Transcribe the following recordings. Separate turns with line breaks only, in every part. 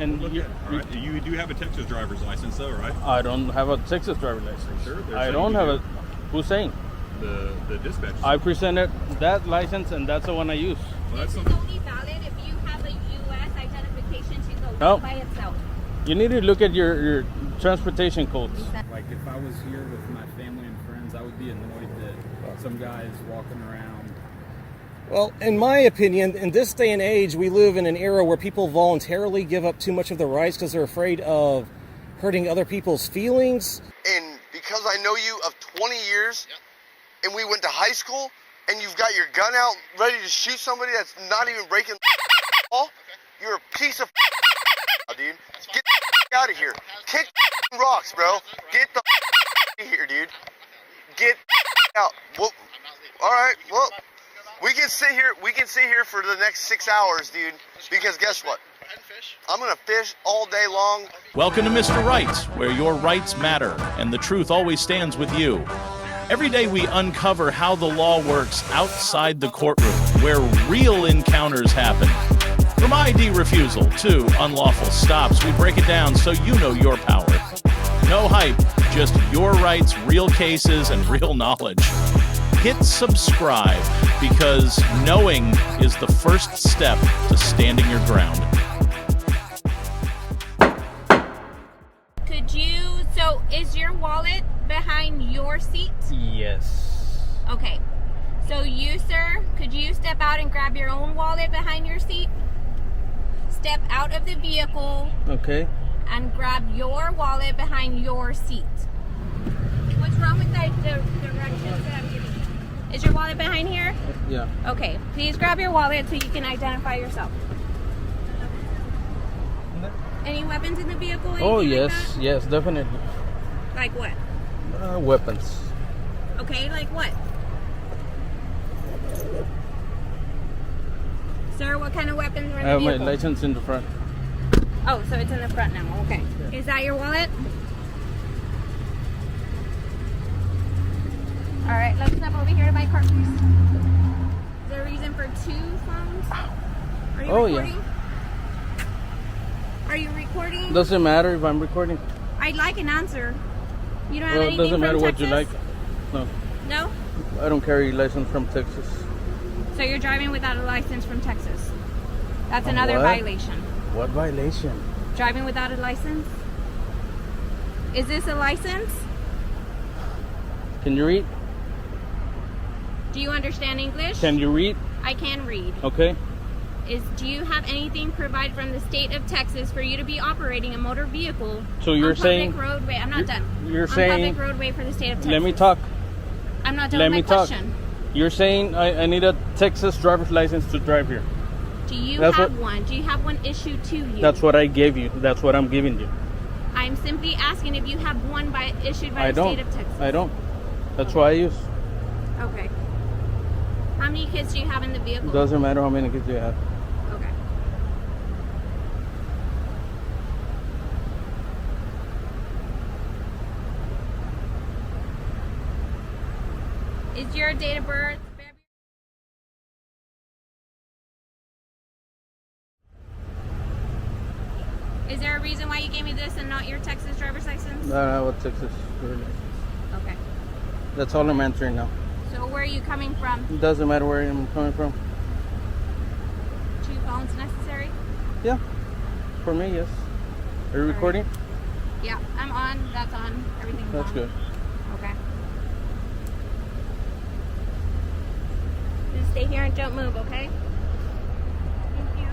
And
All right. You do have a Texas driver's license, though, right?
I don't have a Texas driver's license.
Sure,
I don't have a. Who's saying?
The dispatch.
I presented that license, and that's the one I use.
Well,
this
that's
is only valid if you have a U.S. identification to go
No.
by itself.
You need to look at your transportation codes.
Like if I was here with my family and friends, I would be annoyed that some guy is walking around.
Well, in my opinion, in this day and age, we live in an era where people voluntarily give up too much of their rights because they're afraid of hurting other people's feelings.
And because I know you of 20 years, and we went to high school, and you've got your gun out ready to shoot somebody that's not even breaking the law, you're a piece of dude. Get the out of here. Kick rocks, bro. Get the out of here, dude. Get out. Well, all right. Well, we can sit here for the next 6 hours, dude. Because guess what? I'm gonna fish all day long.
Welcome to Mr. Rights, where your rights matter and the truth always stands with you. Every day we uncover how the law works outside the courtroom, where real encounters happen. From ID refusal to unlawful stops, we break it down so you know your power. No hype, just your rights, real cases, and real knowledge. Hit subscribe, because knowing is the first step to standing your ground.
So is your wallet behind your seat?
Yes.
Okay. So you, sir, could you step out and grab your own wallet behind your seat? Step out of the vehicle.
Okay.
And grab your wallet behind your seat. What's wrong with the directions that I'm giving you? Is your wallet behind here?
Yeah.
Okay. Please grab your wallet so you can identify yourself. Any weapons in the vehicle?
Oh,
Anything
yes.
like that?
Yes, definitely.
Like what?
Weapons.
Okay, like what? Sir, what kind of weapons were in
I
the
have my
vehicle?
license in the front.
Oh, so it's in the front now. Okay. Is that your wallet? All right, let's step over here to my car, please. Is there a reason for 2 phones? Are you recording?
Yeah.
Are you recording?
Doesn't matter if I'm recording.
I'd like an answer. You don't have
Well, it
anything
doesn't matter
from
what you like.
Texas?
No,
No?
I don't carry license from Texas.
So you're driving without a license from Texas. That's another
What?
violation.
What violation?
Driving without a license? Is this a license?
Can you read?
Do you understand English?
Can you read?
I can read.
Okay.
Do you have anything provided from the state of Texas for you to be operating a motor vehicle
So you're
on
saying
public roadway? I'm not done.
You're
on
saying
public roadway for the state of Texas.
let me talk.
I'm not done
Let
with
me
my
talk.
question.
You're saying I need a Texas driver's license to drive here.
Do you
That's
have
what-
one? Do you have one issued to you?
That's what I gave you. That's what I'm giving you.
I'm simply asking if you have one issued by
I
the
don't.
state of Texas.
I don't. That's what I use.
Okay. How many kids do you have in the vehicle?
Doesn't matter how many kids you have.
Okay. Is your date of birth February? Is there a reason why you gave me this and not your Texas driver's license?
I don't have a Texas driver's license.
Okay.
That's all I'm answering now.
So where are you coming from?
It doesn't matter where I'm coming from.
2 phones necessary?
Yeah. For me, yes. Are you recording?
Yeah, I'm on. That's on. Everything's
That's
on.
good.
Okay. Just stay here and don't move, okay? Thank you.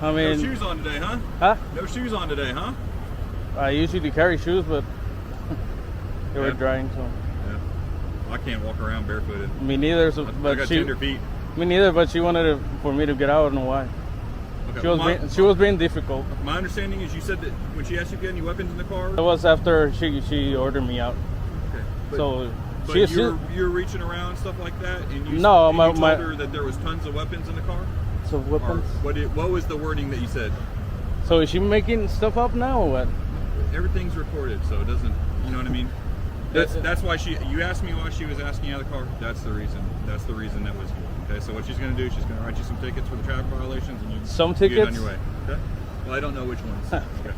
I
No
mean,
shoes on today, huh?
huh?
No shoes on today, huh?
I usually carry shoes, but they were
Yeah.
drying, so
Yeah. I can't walk around barefooted.
me neither. So,
I
but
got
she,
tender feet.
me neither. But she wanted for me to get out. I don't know why.
Okay.
She was being difficult.
My understanding is you said that when she asked you if you had any weapons in the car.
It was after she ordered me out.
Okay. But,
So
but
she
you're reaching around stuff like that, and you
No,
and
my-
you told
my-
her that there was tons of weapons in the car.
so
Or
weapons.
what was the wording that you said?
So is she making stuff up now or what?
Everything's recorded, so it doesn't. You know what I mean? That's why you asked me why she was asking you out of the car. That's the reason. That's the reason that was. Okay, so what she's going to do, she's going to write you some tickets for the traffic violations, and you
Some
get on
tickets?
your way. Okay. Well, I don't know which ones. Okay.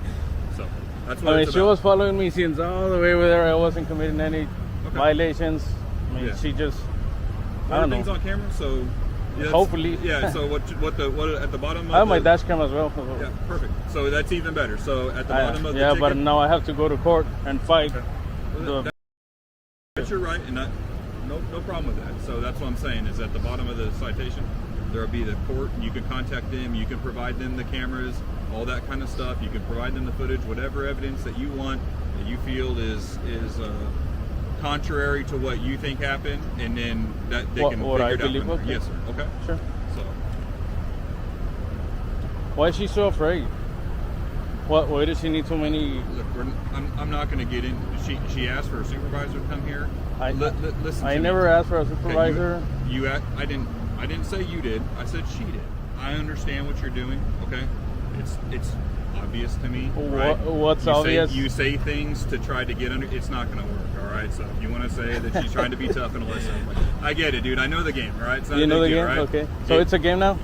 So that's what
I mean,
it's
she
about.
was following me since all the way over there. I wasn't committing any violations. I mean,
Yeah.
she just, I don't
Everything's
know.
on camera, so yeah,
Hopefully.
Yeah. So what at the bottom of
I have my
the-
dash cam as well.
Yeah, perfect. So that's even better. So at the bottom of the
yeah,
ticket,
but now I have to go to court and fight.
Well,
the-
that's your right, and no problem with that. So that's what I'm saying is at the bottom of the citation, there'll be the court. You can contact them. You can provide them the cameras, all that kind of stuff. You can provide them the footage, whatever evidence that you want that you feel is contrary to what you think happened, and then that they can
What
figure
I
it out
believe,
from there.
okay.
Yes, sir. Okay.
Sure.
So
Why is she so afraid? Why does she need so many?
look, I'm not going to get in. She asked for a supervisor to come here. Listen.
I
to
never
me.
asked for a
Okay,
supervisor.
I didn't say you did. I said she did. I understand what you're doing. Okay, it's obvious to me. Right?
What's obvious?
You say things to try to get under. It's not going to work. All right. So if you want to say that she's trying to be tough and all that stuff, I get it, dude. I know the game. All right. It's not
You
a
know the
big deal,
game?
right?
Okay. So it's a game now?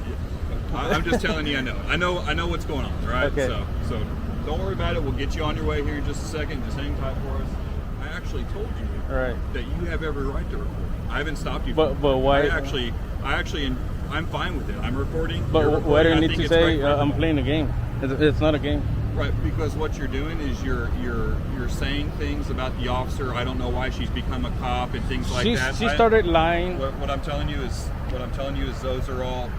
I'm just telling you, I know what's going on, right?
Okay.
So don't worry about it. We'll get you on your way here in just a second. Just hang tight for us. I actually told you
Right.
that you have every right to record. I haven't stopped you.
But why?
I'm fine with it. I'm recording.
But
You're
why do you
recording. I
need
think
to
it's
say
great for
I'm
everybody.
playing a game? It's not a game.
Right, because what you're doing is you're saying things about the officer. I don't know why she's become a cop and things like that.
She started lying.
What I'm telling you is those are all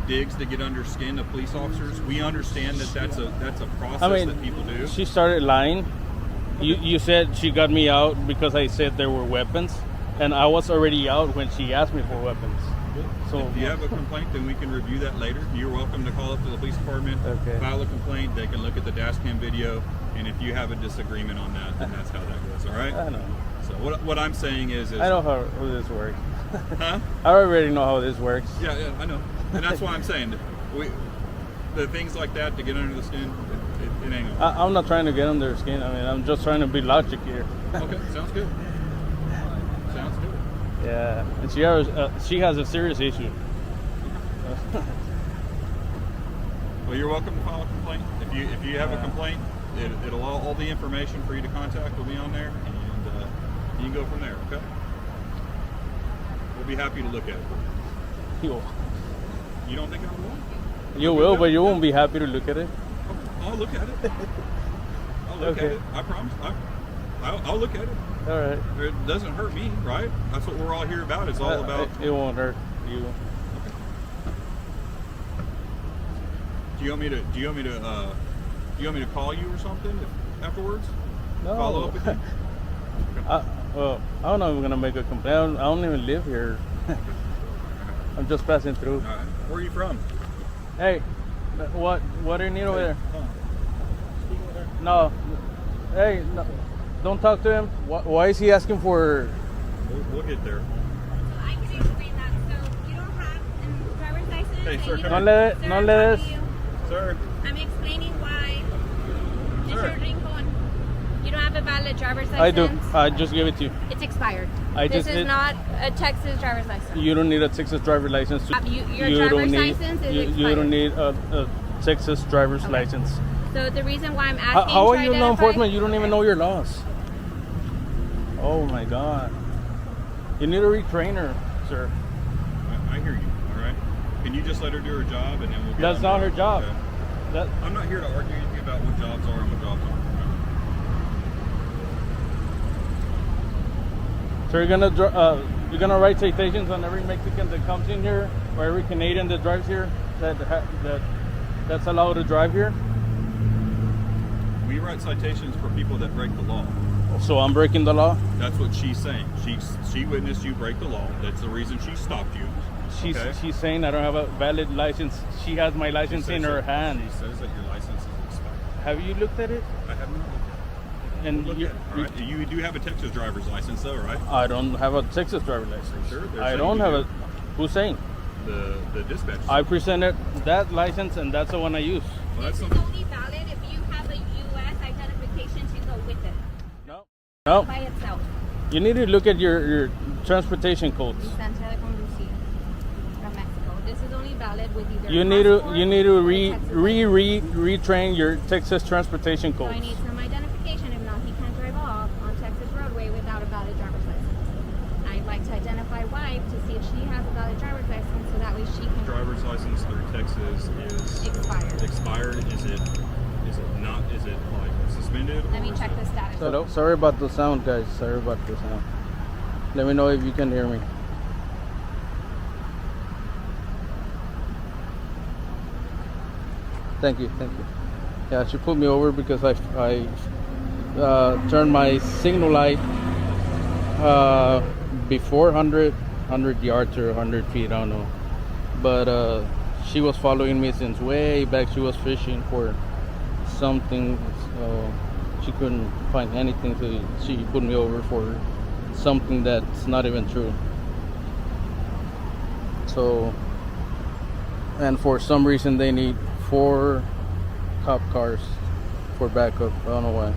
digs to get under skin of police officers. We understand that that's a process that people do.
She started lying. You said she got me out because I said there were weapons, and I was already out when she asked me for weapons. So
If you have a complaint, then we can review that later. You're welcome to call up to the police department,
Okay.
file a complaint. They can look at the dash cam video, and if you have a disagreement on that, then that's how that goes. All right.
I know.
So what I'm saying is
I know how this works.
huh?
I already know how this works.
Yeah, I know, and that's why I'm saying the things like that to get under the skin, it ain't gonna.
I'm not trying to get under her skin. I mean, I'm just trying to be logic here.
Okay, sounds good. Sounds good.
Yeah, and she has a serious issue.
Well, you're welcome to file a complaint. If you have a complaint, it'll all the information for you to contact will be on there, and you can go from there. Okay. We'll be happy to look at it.
You
You don't think I will?
You will, but you won't be happy to look at it.
I'll look at it. I'll look
Okay.
at it. I promise. I'll look at it.
All right.
It doesn't hurt me, right? That's what we're all here about. It's all about.
It won't hurt you.
Do you want me to call you or something afterwards?
No.
Follow up with you.
Well, I don't know if I'm gonna make a complaint. I don't even live here. I'm just passing through.
All right. Where are you from?
Hey, what do you need over there?
Huh.
No. Hey, no, don't talk to him. Why is he asking for?
We'll get there.
I can explain that. So you don't have a driver's license.
Hey, sir,
and you
come
No
don't-
le,
Sir,
no
I'm
le
talking
des.
to you.
Sir.
I'm explaining why. Is
Sir.
your drink on? You don't have a valid driver's license.
I do. I just gave it to you.
It's expired.
I
This
just
is
it-
not a Texas driver's license.
You don't need a Texas driver's license.
Your
you
driver's
don't need,
license is
you
expired.
don't need a Texas driver's
Okay.
license.
So the reason why I'm asking.
How are
to
you law
identify-
enforcement? You don't even know your laws. Oh my God. You need a retrainer, sir.
I hear you. All right. Can you just let her do her job and then we'll get
That's
on
not
to
her
it?
job.
Okay.
That,
I'm not here to argue anything about what jobs are and what jobs aren't.
so you're gonna write citations on every Mexican that comes in here, or every Canadian that drives here. That that's allowed to drive here?
We write citations for people that break the law.
So I'm breaking the law?
That's what she's saying. She witnessed you break the law. That's the reason she stopped you.
She's saying I don't have a valid license. She has my license in her hand.
She says that your license is expired.
Have you looked at it?
I have not looked at it.
And
Look at it, all right? You do have a Texas driver's license, though, right?
I don't have a Texas driver license.
Sure, they're
I
saying
don't
you
have
do.
a. Who's saying?
The dispatch.
I presented that license, and that's the one I use.
Well, that's
This is
something.
only valid if you have a U.S. identification to go with it
No.
by itself.
You need to look at your transportation codes.
Licencia de conducir from Mexico. This is only valid with either.
You need to
passport or Texas
retrain your Texas transportation
So I
codes.
need some identification. If not, he can't drive off on Texas roadway without a valid driver's license. I'd like to identify wife to see if she has a valid driver's license, so that way she can.
Driver's license through Texas is
Expired.
Expired. Is it not? Is it like suspended?
Let
or
me
is
check
it-
the status.
Hello. Sorry about the sound, guys. Sorry about the sound. Let me know if you can hear me. Thank you. Yeah, she put me over because I turned my signal light before 100 yards or 100 feet, I don't know. But she was following me since way back. She was fishing for something, so she couldn't find anything, so she put me over for something that's not even true. So, and for some reason they need 4 cop cars for backup. I don't know why.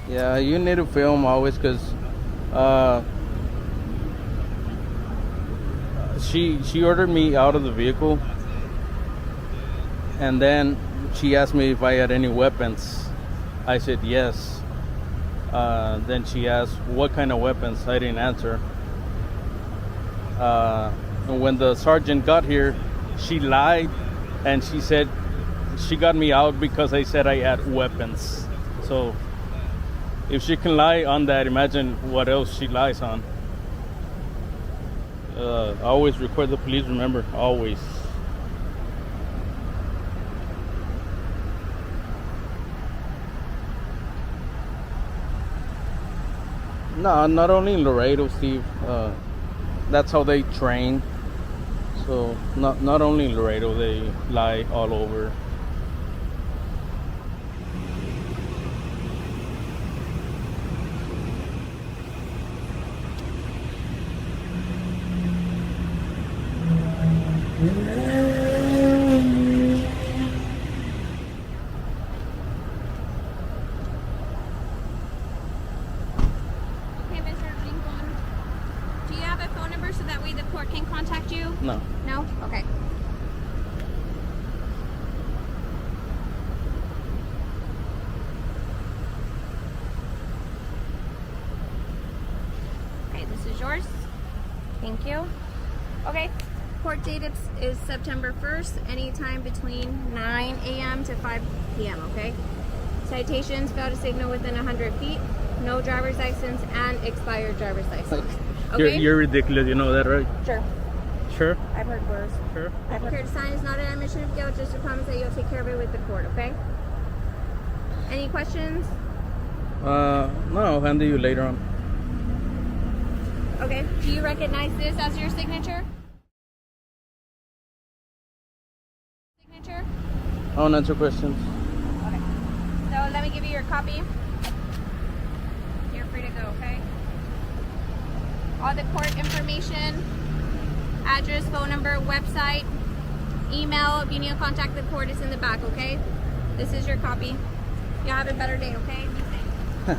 Yeah, you need to film always, because she ordered me out of the vehicle, and then she asked me if I had any weapons. I said yes. Then she asked what kind of weapons. I didn't answer. And when the sergeant got here, she lied, and she said she got me out because I said I had weapons. So if she can lie on that, imagine what else she lies on. Always record the police, remember, always. No, not only in Laredo, Steve. That's how they train. So not only in Laredo, they lie all over.
Okay, Mr. Lincoln. Do you have a phone number so that way the court can contact you?
No.
No? Okay. Okay, this is yours. Thank you. Okay, court date is September 1st, anytime between 9 a.m. to 5 p.m., okay? Citations, fail to signal within 100 feet, no driver's license, and expired driver's license. Okay?
You're ridiculous, you know that, right?
Sure.
Sure.
I've heard worse.
Sure.
I've heard here to sign is not an admission of guilt, just a promise that you'll take care of it with the court, okay? Any questions?
No, I'll handle you later on.
Okay. Do you recognize this as your signature? Signature?
I won't answer questions.
Okay. So let me give you your copy. You're free to go, okay? All the court information, address, phone number, website, email, if you need to contact the court, is in the back, okay? This is your copy. You have a better day, okay? Be safe.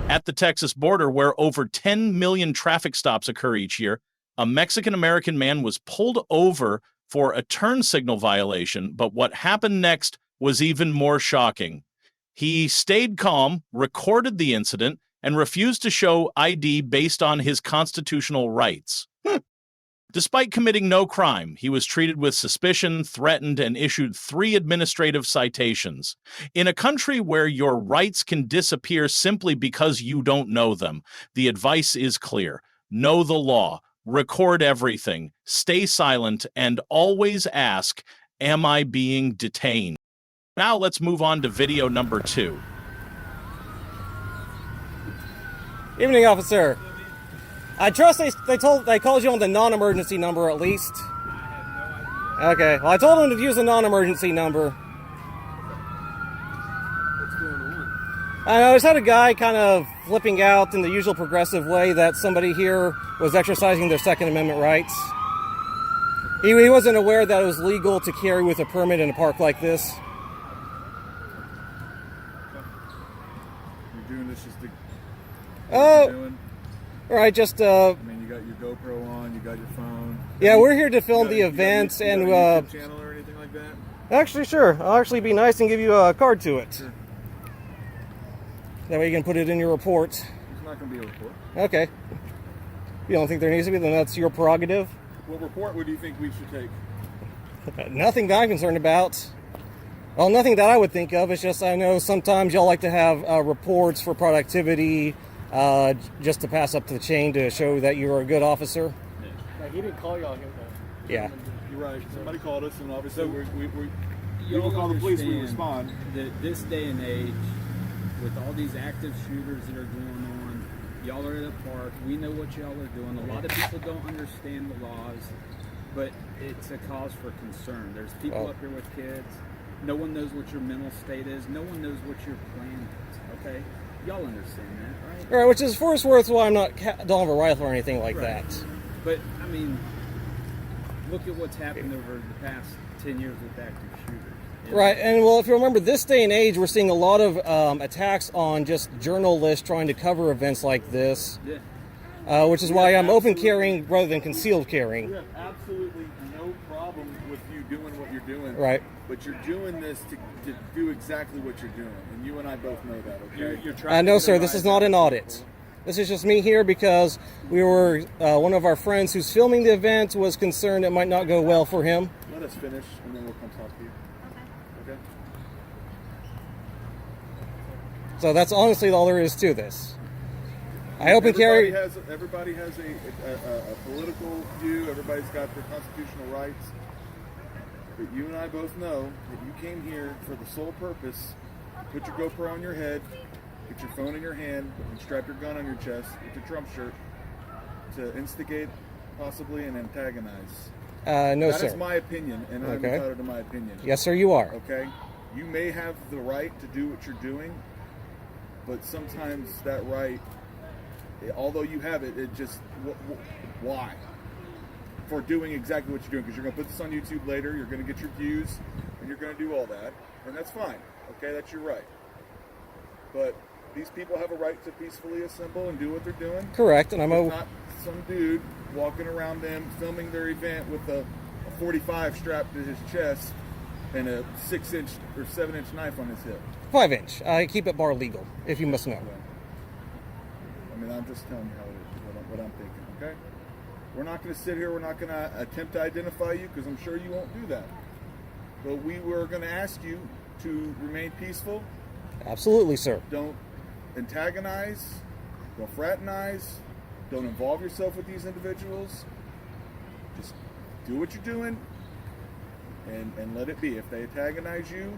At the Texas border, where over 10 million traffic stops occur each year, a Mexican-American man was pulled over for a turn signal violation, but what happened next was even more shocking. He stayed calm, recorded the incident, and refused to show ID based on his constitutional rights. Despite committing no crime, he was treated with suspicion, threatened, and issued 3 administrative citations. In a country where your rights can disappear simply because you don't know them, the advice is clear. Know the law, record everything, stay silent, and always ask, "Am I being detained?" Now let's move on to video number 2.
Evening, officer. I trust they called you on the non-emergency number at least. Okay. Well, I told them to use the non-emergency number.
What's going on?
I just had a guy kind of flipping out in the usual progressive way that somebody here was exercising their Second Amendment rights. He wasn't aware that it was legal to carry with a permit in a park like this.
You're doing this just to...
Oh. All right, just
I mean, you got your GoPro on, you got your phone.
Yeah, we're here to film the event and
you got a YouTube channel or anything like that?
Actually, sure. I'll actually be nice and give you a card to it.
Sure.
That way you can put it in your report.
It's not going to be a report.
Okay. You don't think there needs to be? Then that's your prerogative.
What report would you think we should take?
Nothing that I'm concerned about. Well, nothing that I would think of. It's just I know sometimes y'all like to have reports for productivity, just to pass up the chain to show that you're a good officer.
Yeah. Like he didn't call y'all.
Yeah.
You're right. Somebody called us, and obviously we
Y'all
call the police, we
understand
respond.
That this day and age, with all these active shooters that are going on, y'all are at a park. We know what y'all are doing. A lot of people don't understand the laws, but it's a cause for concern. There's people up here with kids. No one knows what your mental state is. No one knows what your plan is. Okay, y'all understand that, right?
All right, which is for its worth why I'm don't have a rifle or anything like that.
But I mean, look at what's happened over the past 10 years with active shooters.
Right, and well, if you remember, this day and age, we're seeing a lot of attacks on just journalists trying to cover events like this, which is why I'm open carrying rather than concealed carrying.
We have absolutely no problem with you doing what you're doing.
Right.
But you're doing this to do exactly what you're doing, and you and I both know that, okay?
You're trying
no, sir, this is not an audit. This is just me here because we were, one of our friends who's filming the event was concerned it might not go well for him.
Let us finish, and then we'll come talk to you. Okay?
So that's honestly all there is to this. I open carry.
Everybody has a political view. Everybody's got their constitutional rights. But you and I both know that you came here for the sole purpose: put your GoPro on your head, get your phone in your hand, and strap your gun on your chest with your Trump shirt to instigate, possibly, and antagonize.
No, sir.
That is my opinion, and I'm entitled to my opinion.
Yes, sir, you are.
Okay? You may have the right to do what you're doing, but sometimes that right, although you have it, it just, why? For doing exactly what you're doing, because you're going to put this on YouTube later, you're going to get your views, and you're going to do all that, and that's fine. Okay? That's your right. But these people have a right to peacefully assemble and do what they're doing.
Correct, and I'm
not some dude walking around them filming their event with a 45 strapped to his chest and a 6-inch or 7-inch knife on his hip.
5-inch. I keep it bar legal, if you must know.
I mean, I'm just telling you how it is, what I'm thinking, okay? We're not going to sit here, we're not going to attempt to identify you, because I'm sure you won't do that. But we were going to ask you to remain peaceful.
Absolutely, sir.
Don't antagonize, don't fraternize, don't involve yourself with these individuals. Just do what you're doing and let it be. If they antagonize you,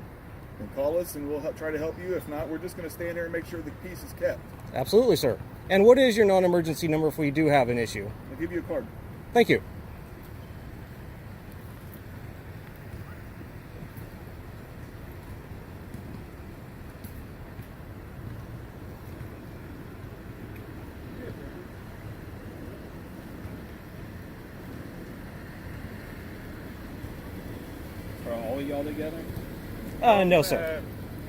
then call us and we'll try to help you. If not, we're just going to stand here and make sure the peace is kept.
Absolutely, sir. And what is your non-emergency number if we do have an issue?
I'll give you a card.
Thank you.
Are all of y'all together?
No, sir.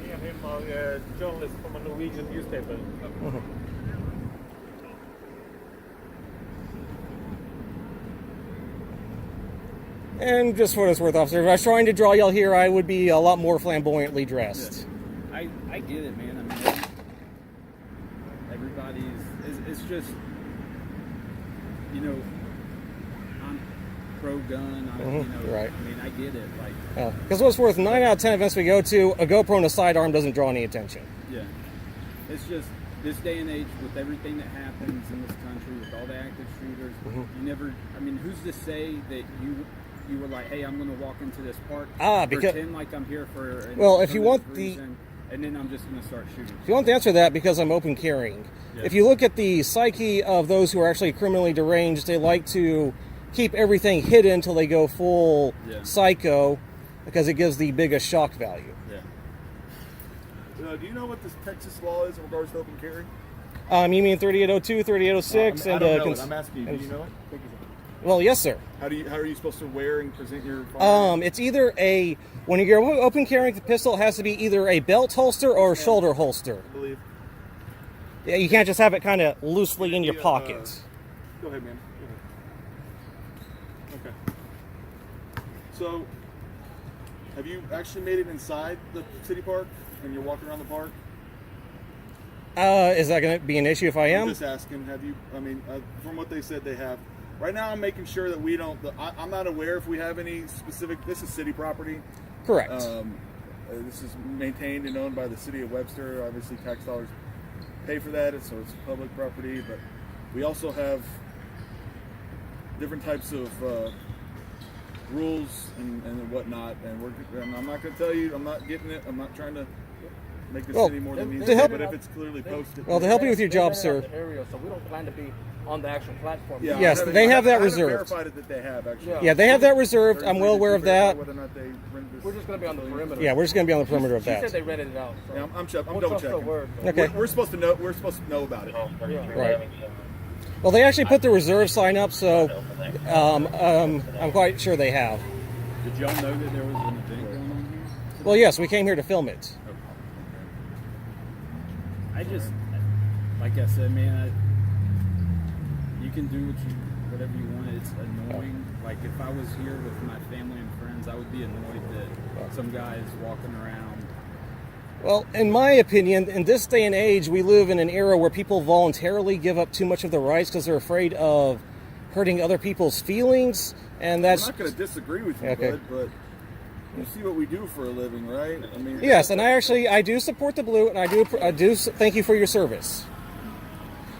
Me and him are journalists from a Norwegian newspaper.
And just for what it's worth, officer, if I was trying to draw y'all here, I would be a lot more flamboyantly dressed.
I get it, man. I mean, it's just, you know, I'm pro-gun. You know,
right.
I mean, I get it. Like,
because what's worth, 9 out of 10 events we go to, a GoPro and a sidearm doesn't draw any attention.
yeah, it's just this day and age with everything that happens in this country, with all the active shooters, you never. I mean, who's to say that you were like, hey, I'm going to walk into this park, pretend like I'm here for.
If you want
reason, and then I'm just going to start shooting.
If you want the answer to that, because I'm open carrying.
Yeah.
If you look at the psyche of those who are actually criminally deranged, they like to keep everything hidden until they go full psycho, because it gives the biggest shock value.
Yeah. Do you know what this Texas law is in regards to open carry?
You mean 3802, 3806,
I don't know it. I'm asking you. Do you know it?
Well, yes, sir.
How are you supposed to wear and present your firearm?
It's either when you're open carrying the pistol, it has to be either a belt holster or a shoulder holster.
I believe.
Yeah, you can't just have it kind of loosely in your pocket.
Go ahead, man. Go ahead. Okay. So, have you actually made it inside the city park and you're walking around the park?
Is that going to be an issue if I am?
I'm just asking. Have you? I mean, from what they said, they have. Right now, I'm making sure that we don't. I'm not aware if we have any specific. This is city property.
Correct.
This is maintained and owned by the city of Webster. Obviously, tax dollars pay for that, so it's public property. But we also have different types of rules and whatnot. And I'm not going to tell you. I'm not getting it. I'm not trying to make this any more than it needs to be. But if it's clearly posted.
Well, to help you with your job, sir.
Area, so we don't plan to be on the actual platform.
Yeah,
yes, they have that reserved.
I verified it that they have, actually.
Yeah, they have that reserved. I'm well aware of that.
Whether or not they rent this
We're just going to be on the perimeter.
Yeah, we're just going to be on the perimeter of
She
that.
said they rented it out. So
Yeah, I'm
we'll
double
trust her
checking.
word.
Okay.
We're supposed to know. We're supposed to know about it.
Right. Well, they actually put the reserve sign up, so I'm quite sure they have.
Did y'all know that there was an event going on here?
Well, yes, we came here to film it.
I just, like I said, man, you can do whatever you want. It's annoying. Like, if I was here with my family and friends, I would be annoyed that some guy is walking around.
Well, in my opinion, in this day and age, we live in an era where people voluntarily give up too much of their rights because they're afraid of hurting other people's feelings, and that's...
I'm not going to disagree with you,
Okay.
bud, but you see what we do for a living, right? I mean,
Yes, and I do support the blue, and I do thank you for your service.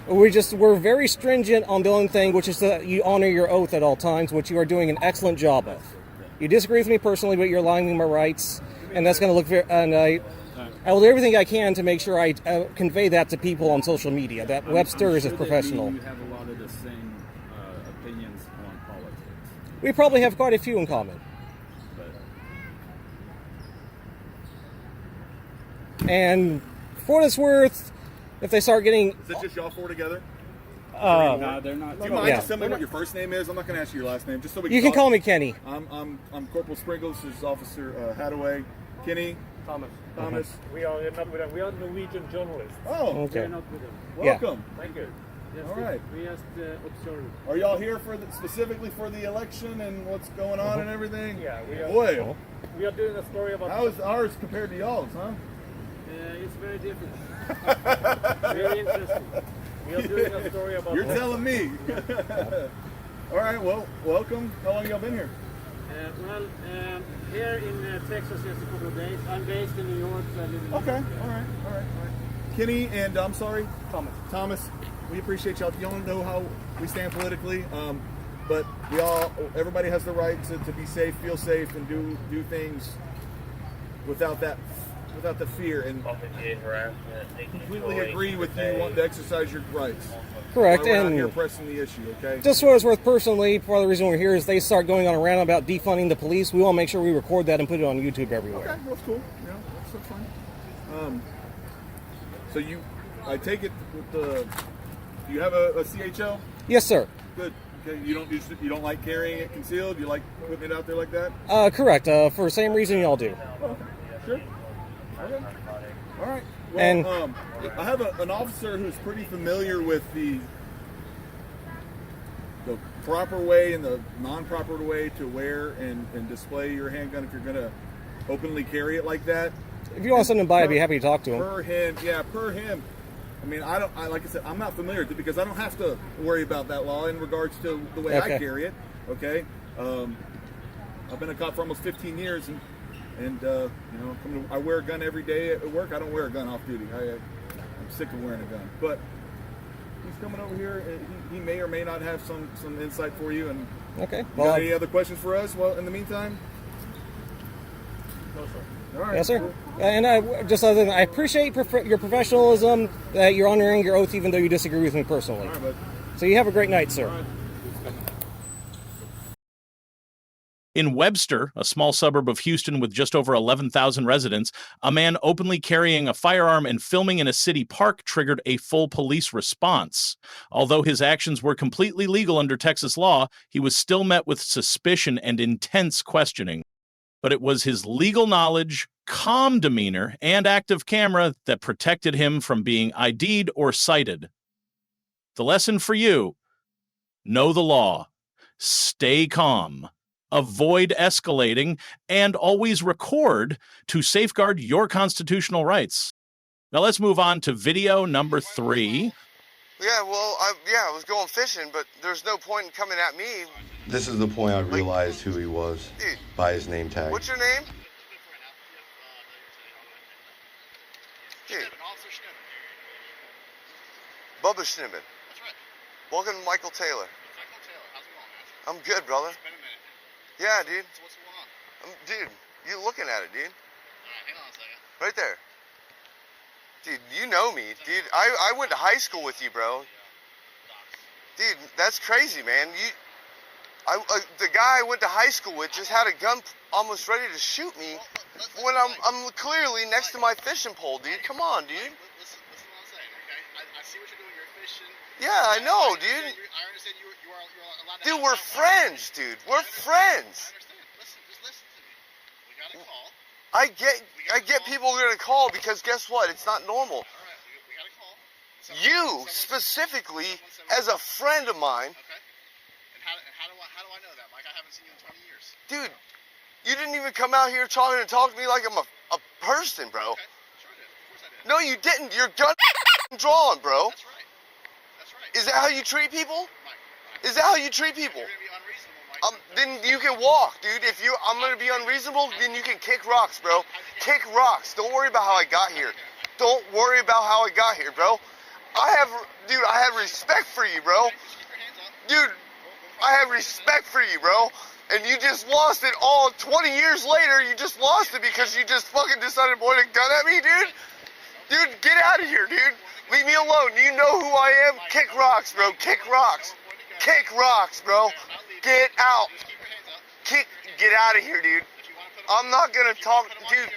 We're very stringent on the only thing, which is that you honor your oath at all times, which you are doing an excellent job of. You disagree with me personally, but you're allowing me my rights, and that's going to look very... And I will do everything I can to make sure I convey that to people on social media, that Webster is a professional.
You have a lot of the same opinions on politics.
We probably have quite a few in common. And for what it's worth, if they start getting...
Is it just y'all four together?
No, they're not.
Do you mind just telling me what your first name is? I'm not going to ask you your last name, just so we can
You can
talk.
call me Kenny.
I'm Corporal Sprinkles. This is Officer Hadaway. Kenny.
Thomas.
We are not with them. We are Norwegian journalists.
Oh,
Okay.
We are not with them.
welcome.
Thank you. Yes,
All right.
We just observe.
Are y'all here specifically for the election and what's going on and everything?
Yeah, we are.
Boy,
We are doing a story about.
how is ours compared to y'all's, huh?
It's very different. Very interesting. We are doing a story about.
You're telling me. All right, well, welcome. How long y'all been here?
Here in Texas just a couple of days. I'm based in New York. So I live in
Okay, all right. Kenny and I'm sorry,
Thomas.
we appreciate y'all. Y'all know how we stand politically, but everybody has the right to be safe, feel safe, and do things without the fear. And completely agree with you wanting to exercise your rights.
Correct,
We're out
and
here pressing the issue, okay?
just for what it's worth personally, part of the reason we're here is they start going on a rant about defunding the police. We want to make sure we record that and put it on YouTube everywhere.
Okay, that's cool. Yeah, that's fine. So I take it with you have a CHL?
Yes, sir.
Good. Okay, you don't like carrying it concealed? You like putting it out there like that?
Correct. For the same reason y'all do.
Okay, sure. Okay. All right. Well,
And-
I have an officer who's pretty familiar with the proper way and the non-proper way to wear and display your handgun if you're going to openly carry it like that.
If you want to send him by, I'd be happy to talk to him.
Per him. I mean, like I said, I'm not familiar with it because I don't have to worry about that law in regards to the way I carry it. Okay. I've been a cop for almost 15 years, and I wear a gun every day at work. I don't wear a gun off duty. I'm sick of wearing a gun. But he's coming over here, and he may or may not have some insight for you. And
okay.
Well, got any other questions for us? Well, in the meantime.
No, sir.
All right.
Yes, sir.
Cool.
And I appreciate your professionalism, that you're honoring your oath even though you disagree with me personally.
All right, bud.
So you have a great night, sir.
All right.
In Webster, a small suburb of Houston with just over 11,000 residents, a man openly carrying a firearm and filming in a city park triggered a full police response. Although his actions were completely legal under Texas law, he was still met with suspicion and intense questioning. But it was his legal knowledge, calm demeanor, and active camera that protected him from being ID'd or cited. The lesson for you: know the law, stay calm, avoid escalating, and always record to safeguard your constitutional rights. Now let's move on to video number 3.
Yeah, well, I was going fishing, but there's no point in coming at me.
This is the point I realized who he was by his name tag.
What's your name? Dude. Bubba Schnibbin. That's right. Welcome to Michael Taylor. Michael Taylor, how's it going, man? I'm good, brother. It's been a minute. Yeah, dude. So what's going on? Dude, you looking at it, dude. Alright, hang on a second. Right there. Dude, you know me, dude. I went to high school with you, bro. Dude, that's crazy, man. The guy I went to high school with just had a gun almost ready to shoot me when I'm clearly next to my fishing pole, dude. Come on, dude.
Listen to what I'm saying, okay? I see what you're doing. You're fishing.
Yeah, I know, dude.
I understand you are allowed to.
Dude, we're friends, dude. We're friends.
I understand. Listen, just listen to me. We got a call.
I get people are gonna call because guess what? It's not normal.
All right, we got a call.
You specifically, as a friend of mine.
Okay. And how do I know that, Mike? I haven't seen you in 20 years.
Dude, you didn't even come out here trying to talk to me like I'm a person, bro.
Okay. Sure I did. Of course I did.
No, you didn't. Your gun drawn, bro.
That's right. That's right.
Is that how you treat people?
Mike.
Is that how you treat people?
You're gonna be unreasonable, Mike.
Then you can walk, dude. If I'm gonna be unreasonable, then you can kick rocks, bro. Kick rocks. Don't worry about how I got here. Don't worry about how I got here, bro. I have respect for you, bro. Dude, I have respect for you, bro. And you just lost it all 20 years later. You just lost it because you just fucking decided to point a gun at me, dude. Dude, get out of here, dude. Leave me alone. You know who I am? Kick rocks, bro. Kick rocks. Kick rocks, bro. Get out. Get out of here, dude. I'm not gonna talk, dude.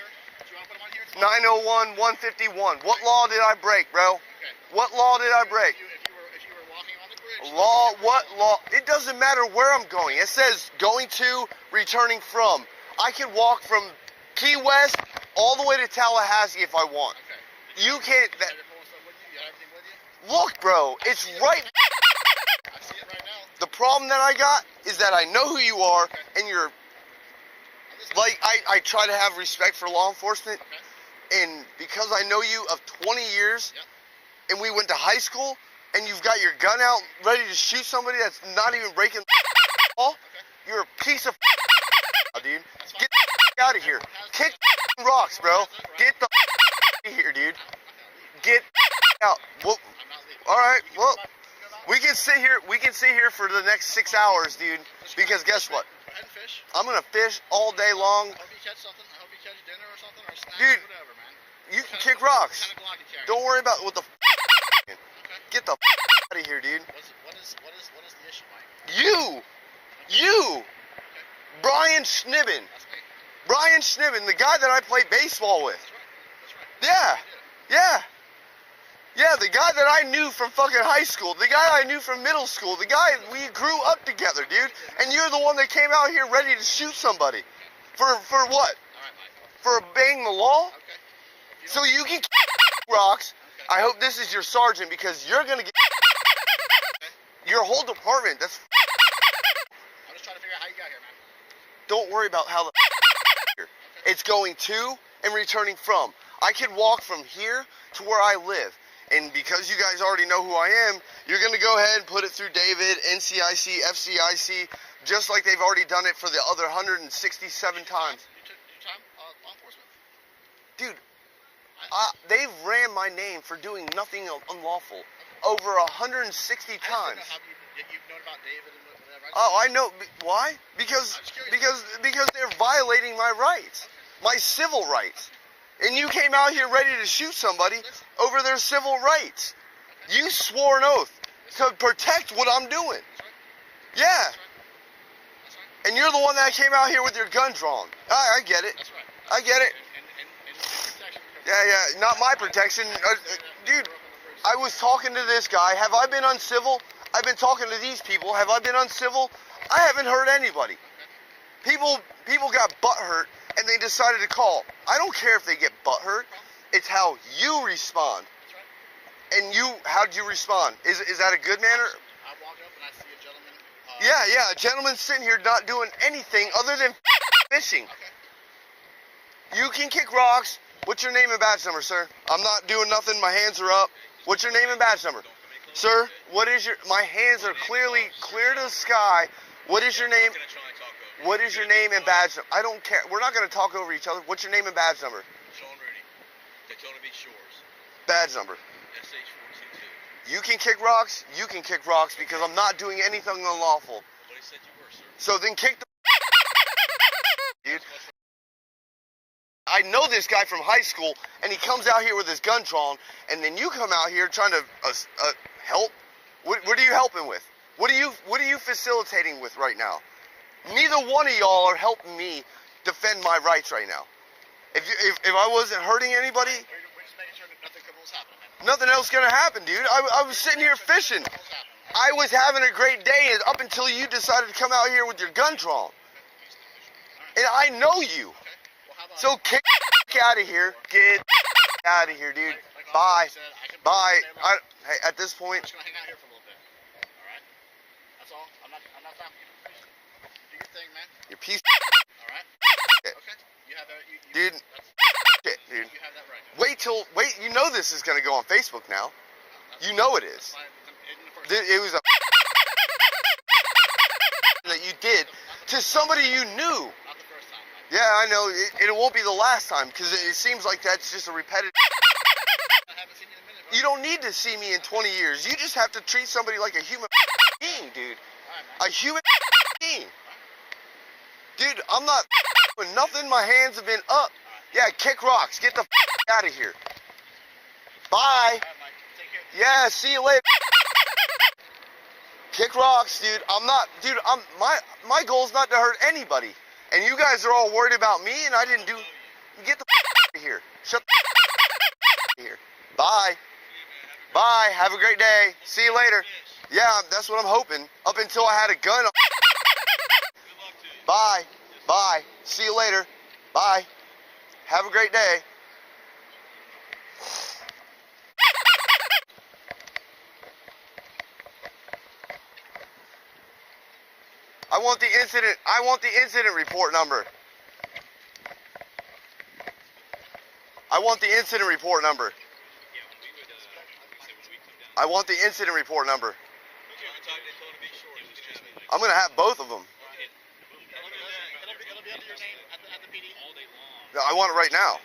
901, 151. What law did I break, bro? What law did I break?
If you were walking on the bridge.
Law, what law? It doesn't matter where I'm going. It says going to, returning from. I can walk from Key West all the way to Tallahassee if I want.
Okay.
You can't.
You have everything with you?
Look, bro, it's right.
I see it right now.
The problem that I got is that I know who you are, and you're like, I try to have respect for law enforcement, and because I know you of 20 years, and we went to high school, and you've got your gun out ready to shoot somebody that's not even breaking the law, you're a piece of dude. Get the out of here. Kick rocks, bro. Get the out of here, dude. Get out. Well, all right. Well, we can sit here for the next 6 hours, dude. Because guess what?
Go ahead and fish.
I'm gonna fish all day long.
I hope you catch something. I hope you catch dinner or something or snacks,
Dude,
whatever, man.
you can kick rocks.
What kind of Glock you carry?
Don't worry about what the.
Okay.
Get the out of here, dude.
What is the issue, Mike?
You, Brian Schnibbin.
That's me.
Brian Schnibbin, the guy that I played baseball with.
That's right.
Yeah, the guy that I knew from fucking high school, the guy I knew from middle school, the guy we grew up together, dude. And you're the one that came out here ready to shoot somebody. For what?
All right, Mike.
For obeying the law?
Okay.
So you can rocks. I hope this is your sergeant because you're gonna get your whole department. That's
how you got here, man?
Don't worry about how the here. It's going to and returning from. I can walk from here to where I live. And because you guys already know who I am, you're going to go ahead and put it through David, NCIC, FCIC, just like they've already done it for the other 167 times.
You took time, law enforcement?
Dude, they've ran my name for doing nothing unlawful over 160 times.
You've known about David and whatever.
Oh, I know. Why? Because they're violating my rights, my civil rights. And you came out here ready to shoot somebody over their civil rights. You swore an oath to protect what I'm doing. Yeah. And you're the one that came out here with your gun drawn. I get it. I get it. Yeah. Not my protection. Dude, I was talking to this guy. Have I been uncivil? I've been talking to these people. Have I been uncivil? I haven't hurt anybody. People got butthurt and they decided to call. I don't care if they get butthurt. It's how you respond. And how did you respond? Is that a good manner?
I walk up and I see a gentleman.
Yeah, a gentleman sitting here not doing anything other than fishing. You can kick rocks. What's your name and badge number, sir? I'm not doing nothing. My hands are up. What's your name and badge number? Sir, what is your... My hands are clearly clear to the sky. What is your name? What is your name and badge number? I don't care. We're not going to talk over each other. What's your name and badge number?
Sean Rudy. Daytona Beach Shores.
Badge number.
SH422.
You can kick rocks. You can kick rocks because I'm not doing anything unlawful.
Nobody said you were, sir.
So then kick the... Dude. I know this guy from high school, and he comes out here with his gun drawn, and then you come out here trying to help. What are you helping with? What are you facilitating with right now? Neither one of y'all are helping me defend my rights right now. If I wasn't hurting anybody,
We're just making sure that nothing else happened, man.
nothing else gonna happen, dude. I was sitting here fishing. I was having a great day up until you decided to come out here with your gun drawn. And I know you. So get out of here. Get out of here, dude. Bye. Bye. Hey, at this point,
I'm just gonna hang out here for a little bit. All right. That's all. I'm not stopping you. Do your thing, man.
you're piece.
All right. Okay. You have that.
Dude. Shit, dude.
You have that right.
Wait. You know this is gonna go on Facebook now. You know it is. It was a that you did to somebody you knew.
Not the first time, man.
Yeah, I know. It won't be the last time because it seems like that's just a repetitive.
I haven't seen you in a minute, bro.
You don't need to see me in 20 years. You just have to treat somebody like a human being, dude. A human being. Dude, I'm not doing nothing. My hands have been up. Yeah, kick rocks. Get the out of here. Bye.
All right, Mike. Take care.
Yeah, see you later. Kick rocks, dude. My goal is not to hurt anybody. And you guys are all worried about me and I didn't do. Get the out of here. Shut the here. Bye. Bye. Have a great day. See you later. Yeah, that's what I'm hoping. Up until I had a gun. Bye. Bye. See you later. Bye. Have a great day. I want the incident report number. I want the incident report number. I want the incident report number. I'm going to have both of them.
It'll be under your name at the PD all day long.
No, I want it right now.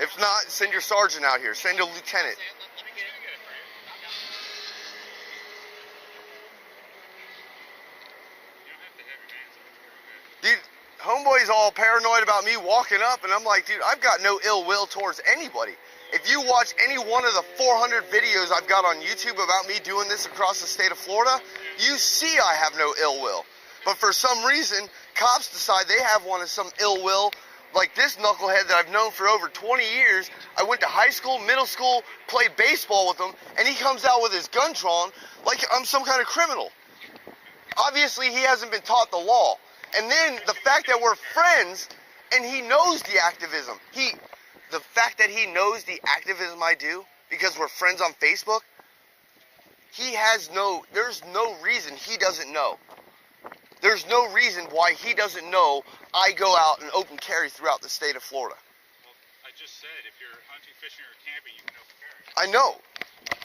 If not, send your sergeant out here. Send a lieutenant.
Let me get it.
Dude, homeboy's all paranoid about me walking up, and I'm like, dude, I've got no ill will towards anybody. If you watch any one of the 400 videos I've got on YouTube about me doing this across the state of Florida, you see I have no ill will. But for some reason, cops decide they have one of some ill will, like this knucklehead that I've known for over 20 years. I went to high school, middle school, played baseball with him, and he comes out with his gun drawn like I'm some kind of criminal. Obviously, he hasn't been taught the law. And then the fact that we're friends and he knows the activism. The fact that he knows the activism I do because we're friends on Facebook, there's no reason he doesn't know. There's no reason why he doesn't know I go out and open carry throughout the state of Florida.
Well, I just said if you're hunting, fishing, or camping, you can open carry.
I know.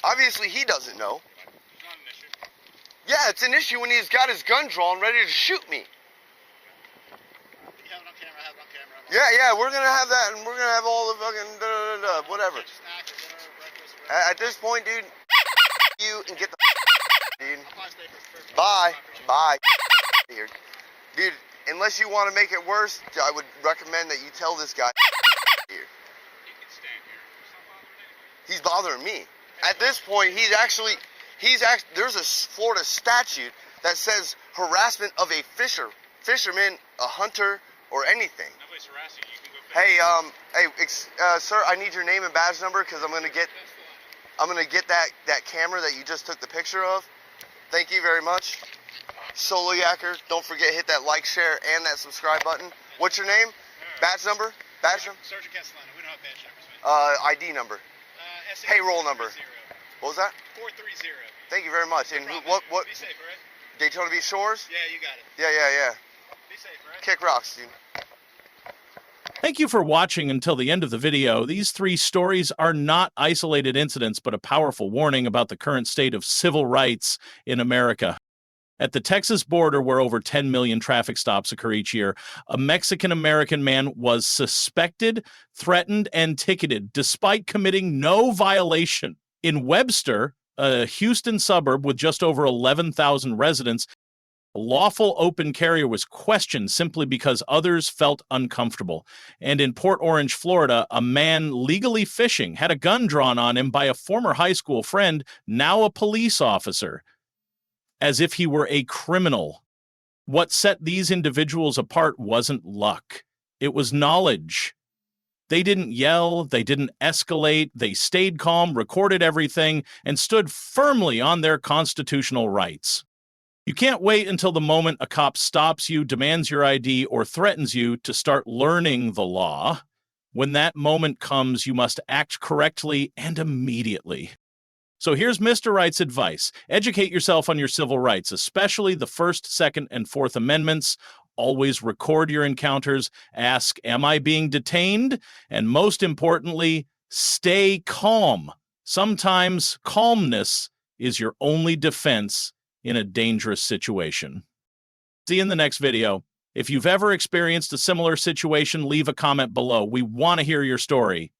Obviously, he doesn't know.
It's not an issue.
Yeah, it's an issue when he's got his gun drawn, ready to shoot me.
You have it on camera, I have it on camera.
Yeah, we're gonna have that, and we're gonna have all the fucking whatever. At this point, dude, you and get the dude. Bye. Here. Dude, unless you want to make it worse, I would recommend that you tell this guy here.
He can stand here.
He's bothering me. At this point, there's a Florida statute that says harassment of a fisherman, a hunter, or anything.
Nobody's harassing you. You can go fish.
Hey, sir, I need your name and badge number because I'm gonna get that camera that you just took the picture of. Thank you very much. Solo Yacker, don't forget hit that like, share, and that subscribe button. What's your name? Badge number?
Sergeant Castellano. We don't have badge numbers, man.
ID number. Payroll number. What was that?
430.
Thank you very much. And what?
Be safe, all right?
Daytona Beach Shores?
Yeah, you got it.
Yeah.
Be safe, all right?
Kick rocks, dude.
Thank you for watching until the end of the video. These 3 stories are not isolated incidents, but a powerful warning about the current state of civil rights in America. At the Texas border, where over 10 million traffic stops occur each year, a Mexican-American man was suspected, threatened, and ticketed despite committing no violation. In Webster, a Houston suburb with just over 11,000 residents, a lawful open carrier was questioned simply because others felt uncomfortable. And in Port Orange, Florida, a man legally fishing had a gun drawn on him by a former high school friend, now a police officer, as if he were a criminal. What set these individuals apart wasn't luck. It was knowledge. They didn't yell, they didn't escalate, they stayed calm, recorded everything, and stood firmly on their constitutional rights. You can't wait until the moment a cop stops you, demands your ID, or threatens you to start learning the law. When that moment comes, you must act correctly and immediately. So here's Mr. Right's advice. Educate yourself on your civil rights, especially the First, Second, and Fourth Amendments. Always record your encounters. Ask, am I being detained? And most importantly, stay calm. Sometimes calmness is your only defense in a dangerous situation. See you in the next video. If you've ever experienced a similar situation, leave a comment below. We want to hear your story.